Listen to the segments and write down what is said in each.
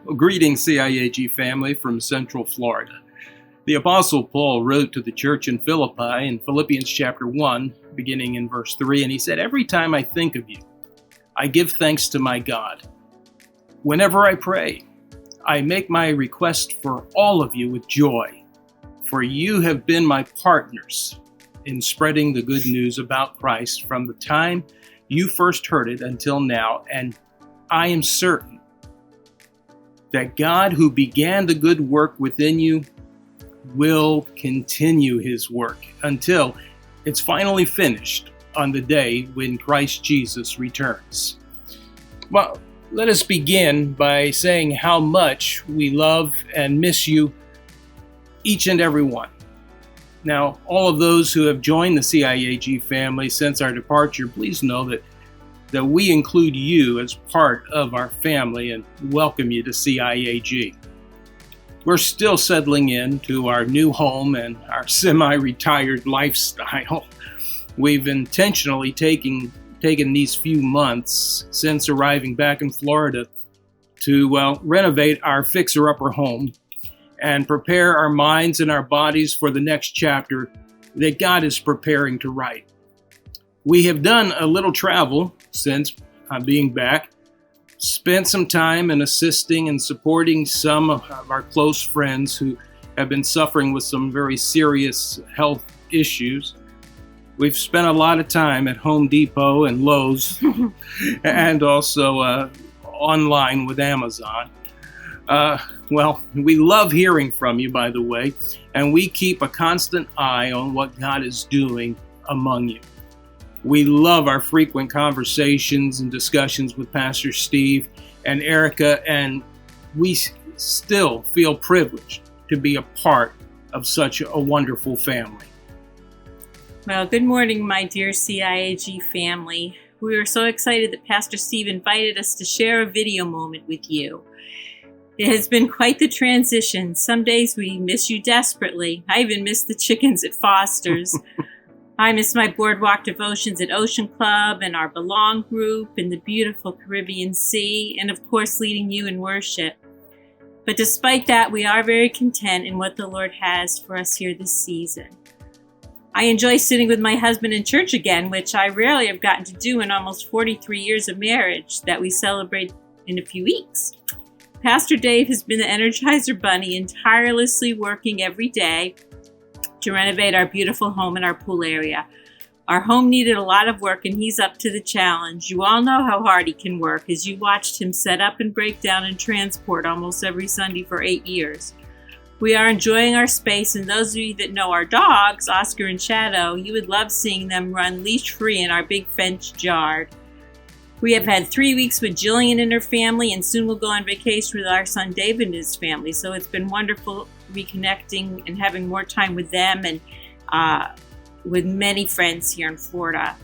Well, greetings, CIAG family from Central Florida. The Apostle Paul wrote to the church in Philippi in Philippians chapter 1, beginning in verse 3, and he said, "Every time I think of you, I give thanks to my God. Whenever I pray, I make my request for all of you with joy, for you have been my partners in spreading the good news about Christ from the time you first heard it until now, and I am certain that God who began the good work within you will continue his work until it's finally finished on the day when Christ Jesus returns." Well, let us begin by saying how much we love and miss you, each and every one. Now, all of those who have joined the CIAG family since our departure, please know that we include you as part of our family and welcome you to CIAG. We're still settling into our new home and our semi-retired lifestyle. We've intentionally taken these few months since arriving back in Florida to renovate our fixer-upper home and prepare our minds and our bodies for the next chapter that God is preparing to write. We have done a little travel since being back, spent some time in assisting and supporting some of our close friends who have been suffering with some very serious health issues. We've spent a lot of time at Home Depot and Lowe's and also online with Amazon. We love hearing from you, by the way, and we keep a constant eye on what God is doing among you. We love our frequent conversations and discussions with Pastor Steve and Erica, and we still feel privileged to be a part of such a wonderful family. Well, good morning, my dear CIAG family. We are so excited that Pastor Steve invited us to share a video moment with you. It has been quite the transition. Some days we miss you desperately. I even miss the chickens at Foster's. I miss my boardwalk devotions at Ocean Club and our Belong group in the beautiful Caribbean Sea, and of course leading you in worship. But despite that, we are very content in what the Lord has for us here this season. I enjoy sitting with my husband in church again, which I rarely have gotten to do in almost 43 years of marriage that we celebrate in a few weeks. Pastor Dave has been the Energizer Bunny and tirelessly working every day to renovate our beautiful home and our pool area. Our home needed a lot of work and he's up to the challenge. You all know how hard he can work as you watched him set up and break down and transport almost every Sunday for 8 years. We are enjoying our space, and those of you that know our dogs, Oscar and Shadow, you would love seeing them run leash-free in our big fenced yard. We have had 3 weeks with Jillian and her family, and soon we'll go on vacation with our son David and his family. So it's been wonderful reconnecting and having more time with them and with many friends here in Florida.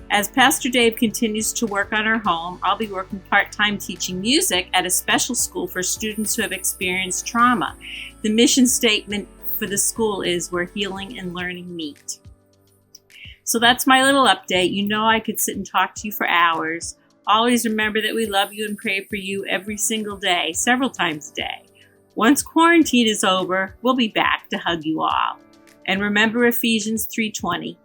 As Pastor Dave continues to work on our home, I'll be working part-time teaching music at a special school for students who have experienced trauma. The mission statement for the school is "Where healing and learning meet." So that's my little update. You know I could sit and talk to you for hours. Always remember that we love you and pray for you every single day, several times a day. Once quarantine is over, we'll be back to hug you all. And remember Ephesians 3:20,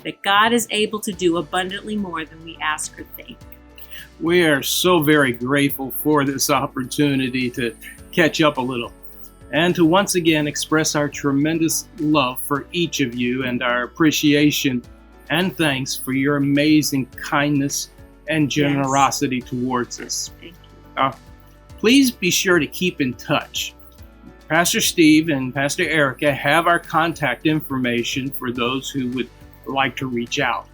that God is able to do abundantly more than we ask or think. We are so very grateful for this opportunity to catch up a little and to once again express our tremendous love for each of you and our appreciation and thanks for your amazing kindness and generosity towards us. Thank you. Please be sure to keep in touch. Pastor Steve and Pastor Erica have our contact information for those who would like to reach out.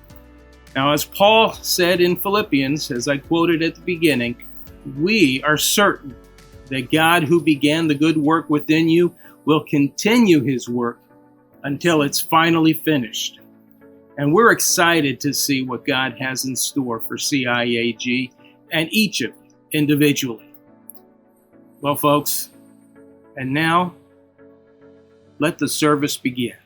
Now, as Paul said in Philippians, as I quoted at the beginning, we are certain that God who began the good work within you will continue his work until it's finally finished. And we're excited to see what God has in store for CIAG and each of you individually. Well, folks, and now let the service begin.